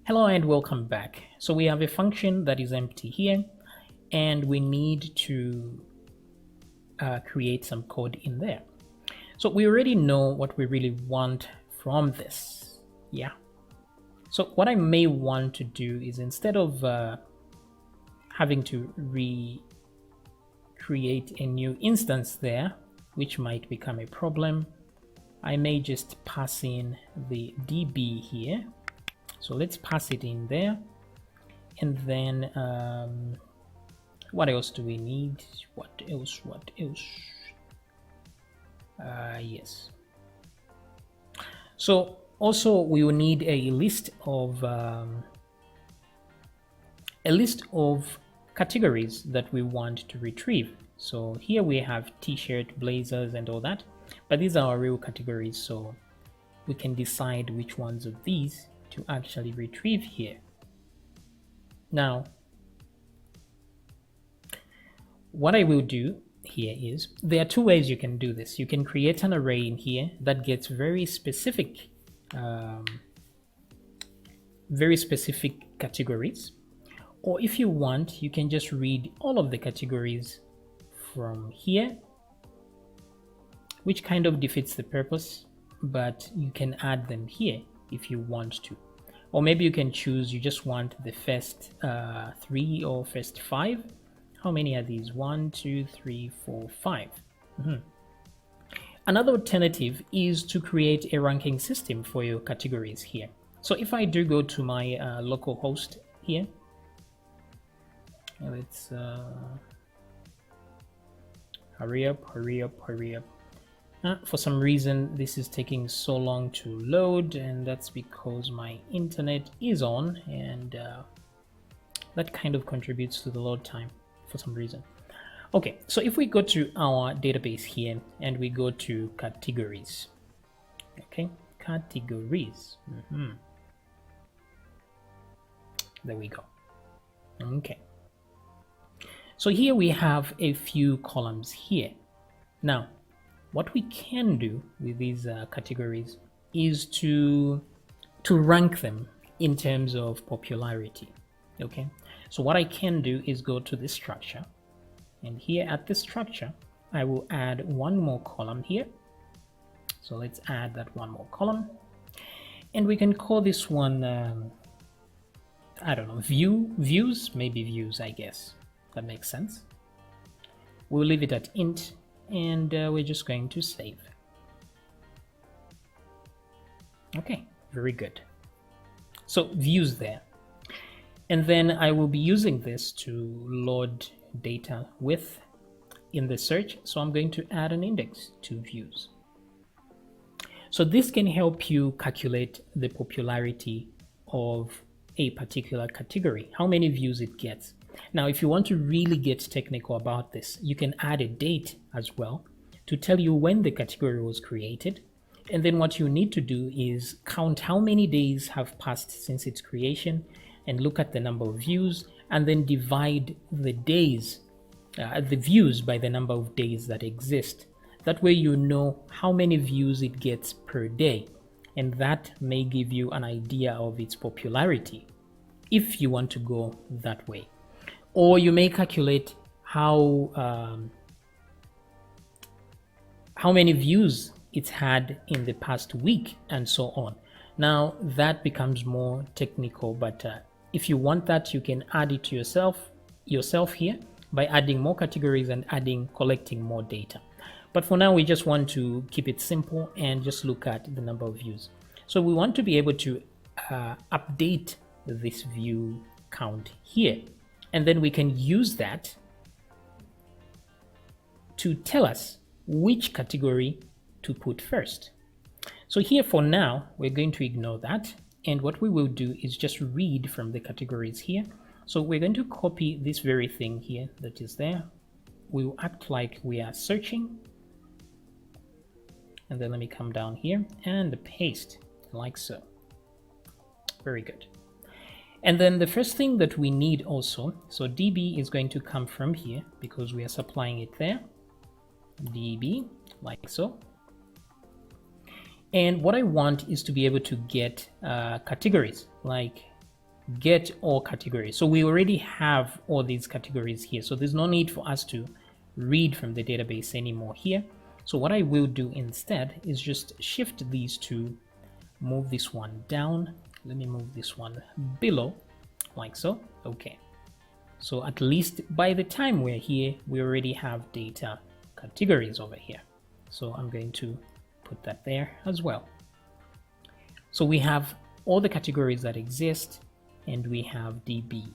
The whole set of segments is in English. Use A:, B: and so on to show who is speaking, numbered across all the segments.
A: Hello and welcome back. So we have a function that is empty here, and we need to create some code in there. So we already know what we really want from this. Yeah. So what I may want to do is, instead of having to recreate a new instance there, which might become a problem, I may just pass in the DB here. So let's pass it in there. And then what else do we need? What else? Yes. So also we will need a list of categories that we want to retrieve. So here we have t-shirt, blazers, and all that, but these are our real categories, so we can decide which ones of these to actually retrieve here. Now, what I will do here is, there are two ways you can do this. You can create an array in here that gets very specific categories, or if you want, you can just read all of the categories from here, which kind of defeats the purpose, but you can add them here if you want to. Or maybe you can choose, you just want the first 3 or first 5. How many are these? 1, 2, 3, 4, 5. Another alternative is to create a ranking system for your categories here. So if I do go to my local host here, let's hurry up. For some reason this is taking so long to load, and that's because my internet is on, and that kind of contributes to the load time for some reason. Okay, so if we go to our database here and we go to categories, okay, categories, there we go. Okay, so here we have a few columns here. Now what we can do with these categories is to rank them in terms of popularity. Okay, so what I can do is go to this structure, and here at this structure I will add one more column here. So let's add that one more column, and we can call this one I don't know, views, maybe views, I guess that makes sense. We'll leave it at int, and we're just going to save. Okay, very good. So views there, and then I will be using this to load data with in the search. So I'm going to add an index to views. So this can help you calculate the popularity of a particular category, how many views it gets. Now, if you want to really get technical about this, you can add a date as well to tell you when the category was created. And then what you need to do is count how many days have passed since its creation, and look at the number of views, and then divide the days, the views, by the number of days that exist. That way you know how many views it gets per day, and that may give you an idea of its popularity if you want to go that way. Or you may calculate how many views it's had in the past week, and so on. Now that becomes more technical, but if you want that, you can add it to yourself here by adding more categories and collecting more data. But for now, we just want to keep it simple and just look at the number of views. So we want to be able to update this view count here, and then we can use that to tell us which category to put first. So here for now, we're going to ignore that, and what we will do is just read from the categories here. So we're going to copy this very thing here that is there. We will act like we are searching, and then let me come down here and paste like so. Very good. And then the first thing that we need also, so DB is going to come from here because we are supplying it there. DB, like so. And what I want is to be able to get categories like get all categories. So we already have all these categories here. So there's no need for us to read from the database anymore here. So what I will do instead is just shift these two, move this one down. Let me move this one below, like so. Okay. So at least by the time we're here, we already have data categories over here. So I'm going to put that there as well. So we have all the categories that exist, and we have DB.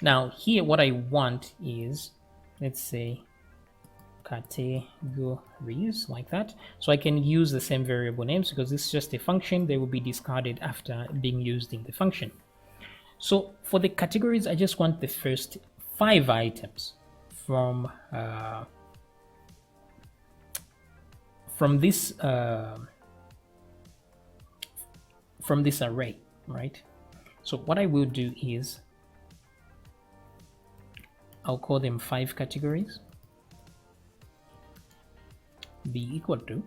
A: Now here what I want is, let's say, categories, like that. So I can use the same variable names because this is just a function. They will be discarded after being used in the function. So for the categories, I just want the first 5 items from this array, right? So what I will do is I'll call them 5 categories, be equal to.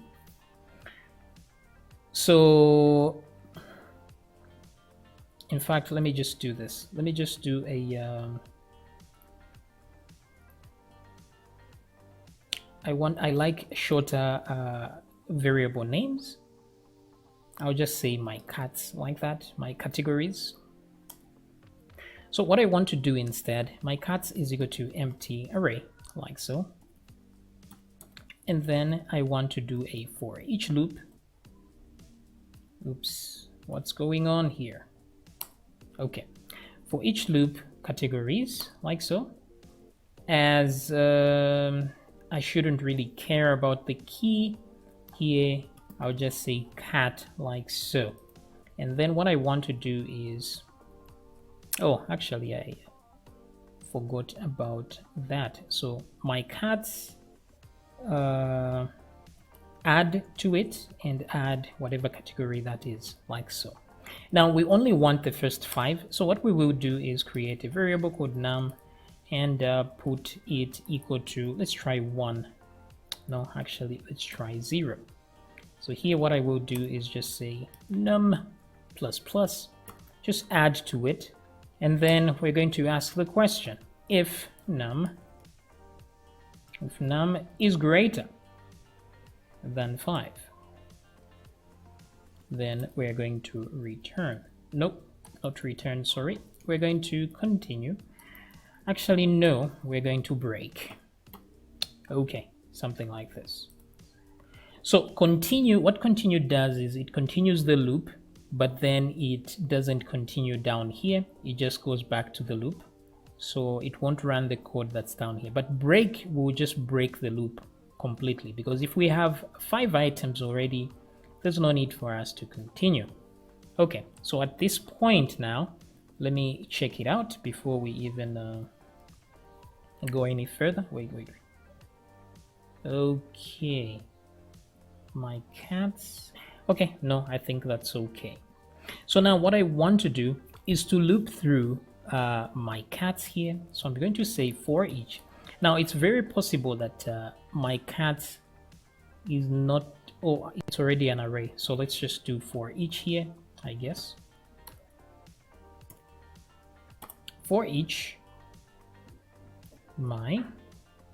A: So in fact, let me just do this. Let me just do a I like shorter variable names. I'll just say my cats, like that, my categories. So what I want to do instead, my cats is equal to empty array, like so. And then I want to do a for each loop. Oops, what's going on here? Okay, for each loop, categories, like so. As I shouldn't really care about the key here, I'll just say cat, like so. And then what I want to do is, oh, actually I forgot about that. So my cats, add to it and add whatever category that is, like so. Now we only want the first 5. So what we will do is create a variable called num and put it equal to, let's try 1. No, actually, let's try 0. So here what I will do is just say num plus plus, just add to it. And then we're going to ask the question, if num is greater than 5, then we're going to return. Nope, not return, sorry. We're going to continue. Actually, no, we're going to break. Okay, something like this. So continue, what continue does is it continues the loop, but then it doesn't continue down here. It just goes back to the loop. So it won't run the code that's down here. But break will just break the loop completely, because if we have 5 items already, there's no need for us to continue. Okay, so at this point now, let me check it out before we even go any further. Wait. Okay, my cats. Okay, no, I think that's okay. So now what I want to do is to loop through my cats here. So I'm going to say for each. Now it's very possible that my cat is not, oh, it's already an array. So let's just do for each here, I guess. For each my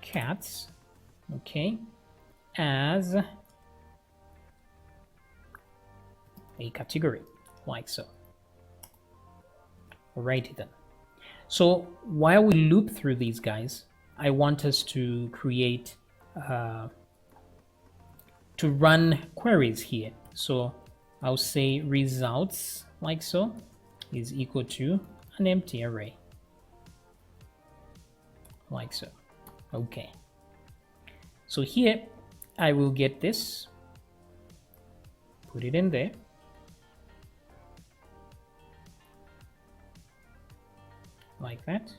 A: cats, okay, as a category, like so. Alrighty then. So while we loop through these guys, I want us to create to run queries here. So I'll say results, like so, is equal to an empty array, like so. Okay, so here I will get this, put it in there, like that.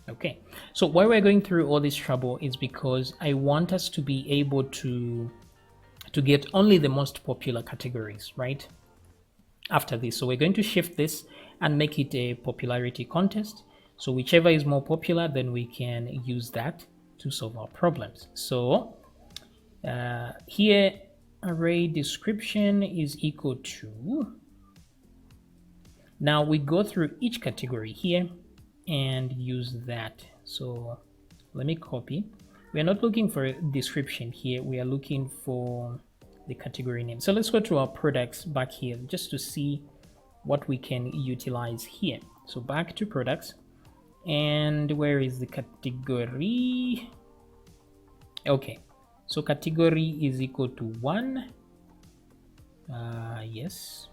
A: Okay, so why we're going through all this trouble is because I want us to be able to get only the most popular categories, right? After this, so we're going to shift this and make it a popularity contest. So whichever is more popular, then we can use that to solve our problems. So here array description is equal to Now we go through each category here and use that. So let me copy. We are not looking for a description here. We are looking for the category name. So let's go to our products back here just to see what we can utilize here. So back to products, and where is the category? Okay, so category is equal to 1. Yes,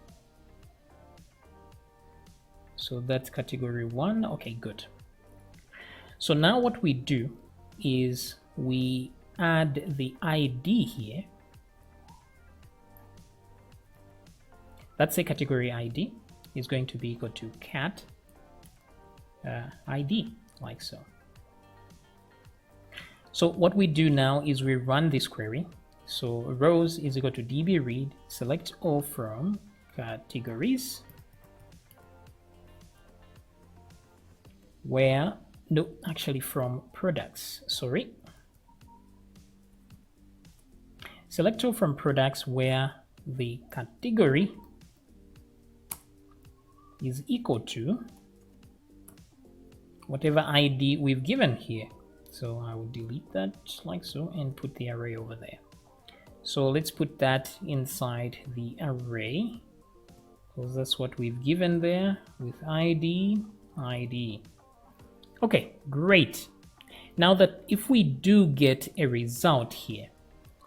A: so that's category 1. Okay, good. So now what we do is we add the ID here. That's a category ID is going to be equal to cat ID, like so. So what we do now is we run this query. So rows is equal to db read select all from categories where, no, actually from products, sorry. Select all from products where the category is equal to whatever ID we've given here. So I will delete that like so and put the array over there. So let's put that inside the array because that's what we've given there with ID. Okay, great. Now that if we do get a result here,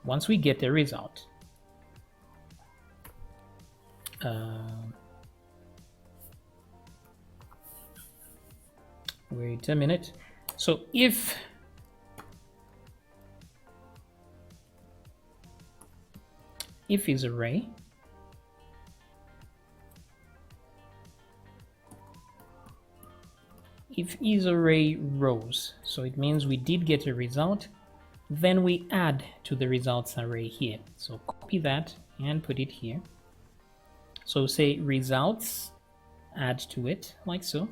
A: once we get a result, wait a minute. So if is array, if is array rows, so it means we did get a result, then we add to the results array here. So copy that and put it here. So say results, add to it like so,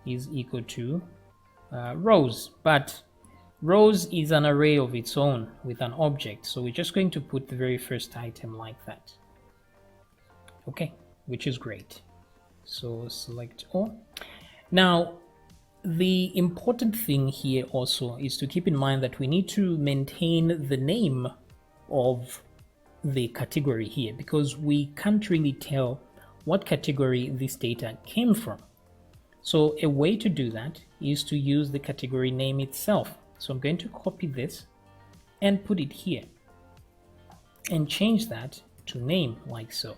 A: is equal to rows, but rows is an array of its own with an object, so we're just going to put the very first item like that. Okay, which is great. So select all. Now the important thing here also is to keep in mind that we need to maintain the name of the category here because we can't really tell what category this data came from. So a way to do that is to use the category name itself. So I'm going to copy this and put it here and change that to name like so.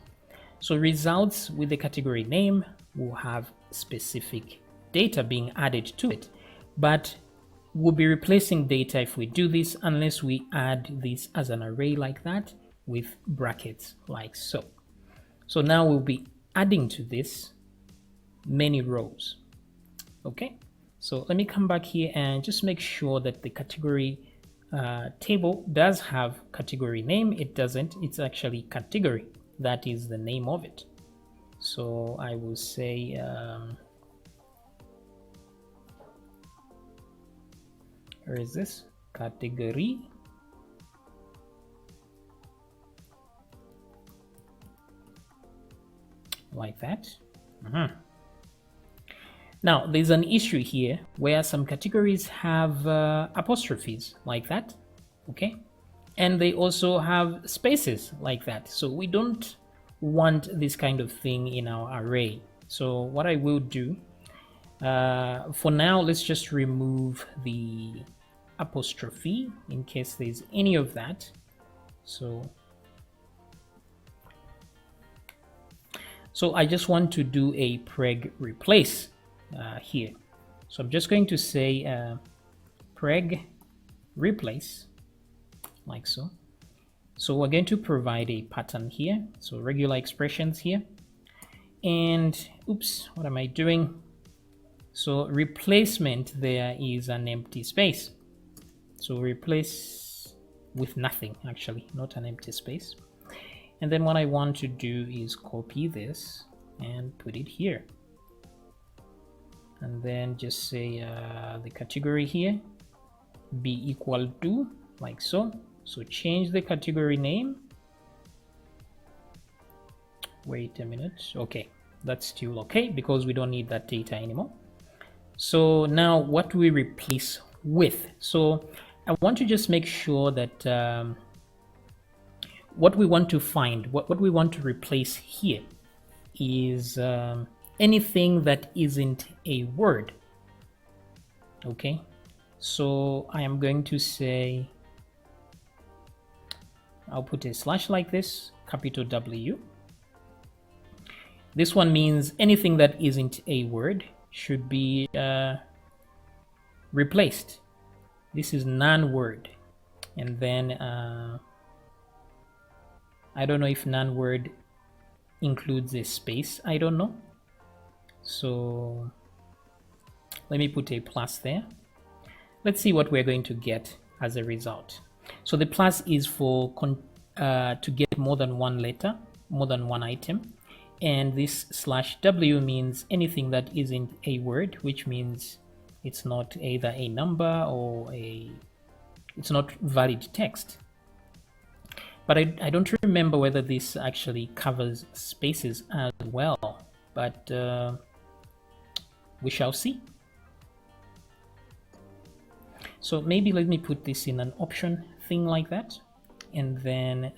A: So results with the category name will have specific data being added to it, but we'll be replacing data if we do this unless we add this as an array like that with brackets like so. So now we'll be adding to this many rows. Okay, so let me come back here and just make sure that the category table does have category name. It doesn't, it's actually category. That is the name of it. So I will say where is this? Category. Like that. Now there's an issue here where some categories have apostrophes like that, okay, and they also have spaces like that. So we don't want this kind of thing in our array. So what I will do for now, let's just remove the apostrophe in case there's any of that. So I just want to do a preg replace here. So I'm just going to say preg replace like so. So we're going to provide a pattern here. So regular expressions here. And oops, what am I doing? So replacement there is an empty space. So replace with nothing, actually, not an empty space. And then what I want to do is copy this and put it here. And then just say the category here be equal to like so. So change the category name. Wait a minute. Okay, That's still okay because we don't need that data anymore. So now what do we replace with? So I want to just make sure that what we want to find, what we want to replace here is anything that isn't a word. Okay, so I am going to say, I'll put a slash like this, capital W. This one means anything that isn't a word should be replaced. This is non-word. And then I don't know if non-word includes a space. I don't know. So let me put a plus there. Let's see what we're going to get as a result. So the plus is for to get more than one letter, more than one item. And this slash W means anything that isn't a word, which means it's not either a number or it's not valid text. But I don't remember whether this actually covers spaces as well, but we shall see. So maybe let me put this in an option thing like that, and then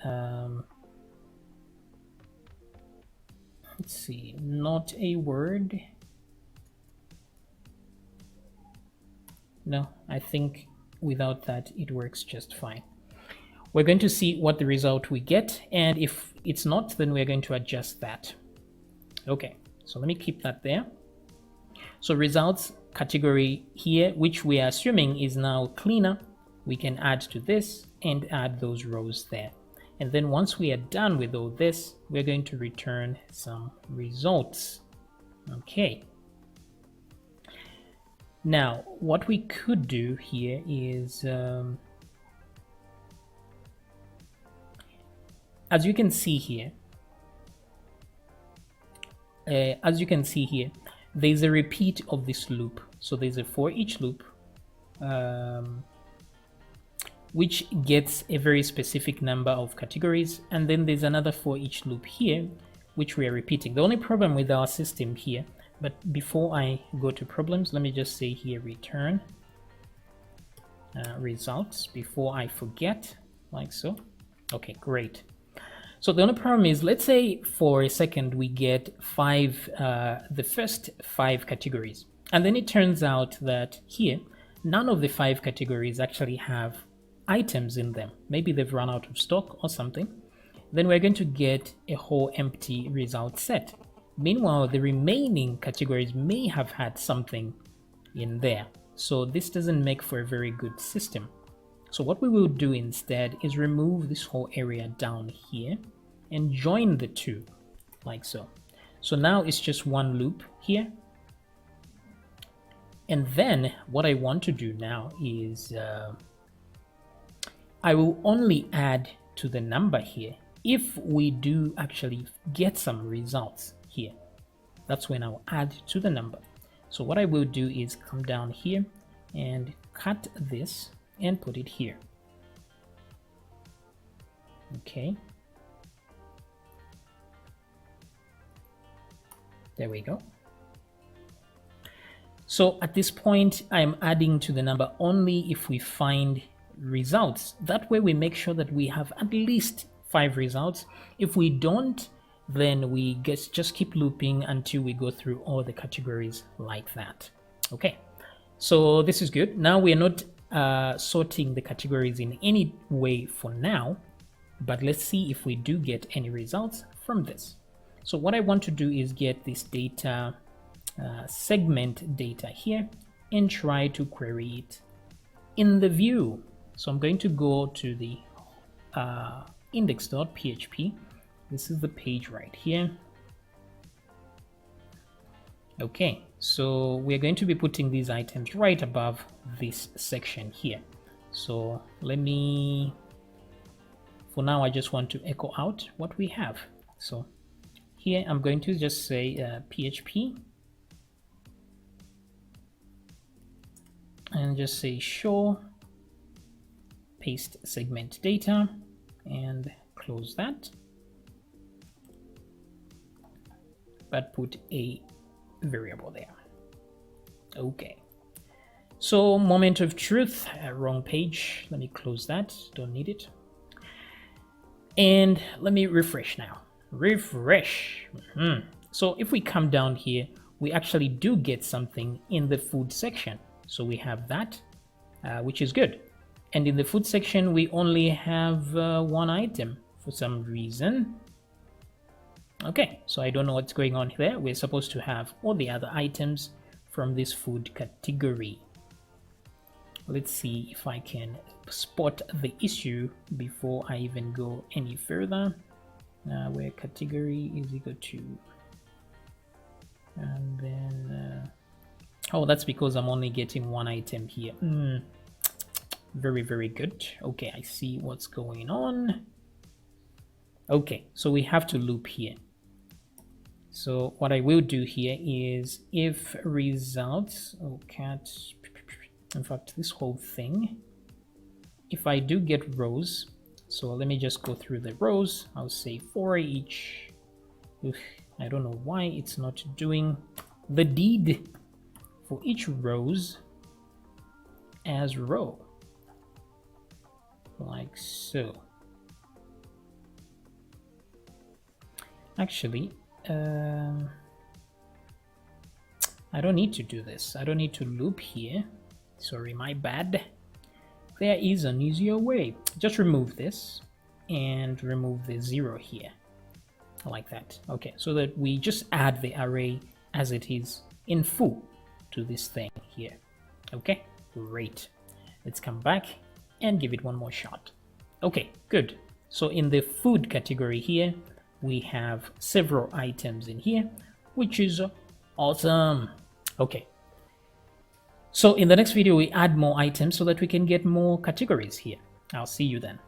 A: let's see, not a word. No, I think without that it works just fine. We're going to see what the result we get, and if it's not, then we're going to adjust that. Okay, so let me keep that there. So results category here, which we are assuming is now cleaner, we can add to this and add those rows there. And then once we are done with all this, we're going to return some results. Okay. Now, what we could do here is, as you can see here, there's a repeat of this loop. So there's a for each loop, which gets a very specific number of categories. And then there's another for each loop here, which we are repeating. The only problem with our system here, but before I go to problems, let me just say here, return results before I forget, like so. Okay, great. So the only problem is, let's say for a second we get the first 5 categories, and then it turns out that here none of the 5 categories actually have items in them. Maybe they've run out of stock or something. Then we're going to get a whole empty result set. Meanwhile, the remaining categories may have had something in there. So this doesn't make for a very good system. So what we will do instead is remove this whole area down here and join the two, like so. So now it's just one loop here. And then what I want to do now is I will only add to the number here if we do actually get some results here. That's when I'll add to the number. So what I will do is come down here and cut this and put it here. Okay. There we go. So at this point, I'm adding to the number only if we find results. That way we make sure that we have at least 5 results. If we don't, then we just keep looping until we go through all the categories like that. Okay, so this is good. Now we're not sorting the categories in any way for now, but let's see if we do get any results from this. So what I want to do is get this data, segment data here, and try to query it in the view. So I'm going to go to the index.php. This is the page right here. Okay, so we're going to be putting these items right above this section here. So let me, for now, I just want to echo out what we have. So here I'm going to just say PHP and just say show paste segment data and close that. but put a variable there. Okay. So moment of truth, wrong page. Let me close that, don't need it. And let me refresh now. Refresh. So if we come down here, we actually do get something in the food section. So we have that, which is good. And in the food section, we only have one item for some reason. Okay, so I don't know what's going on there. We're supposed to have all the other items from this food category. Let's see if I can spot the issue before I even go any further. Where category is equal to, and then oh, that's because I'm only getting one item here. Very, very good. Okay, I see what's going on. Okay, so we have to loop here. So what I will do here is if results, in fact, this whole thing, if I do get rows, so let me just go through the rows. I'll say for each, I don't know why it's not doing the deed for each rows as row, like so. Actually, I don't need to do this. I don't need to loop here. Sorry, my bad. There is an easier way. Just remove this and remove the 0 here, like that. Okay, so that we just add the array as it is in full to this thing here. Okay, great. Let's come back and give it one more shot. Okay, good. So in the food category here, we have several items in here, which is awesome. Okay. So in the next video, we add more items so that we can get more categories here. I'll see you then.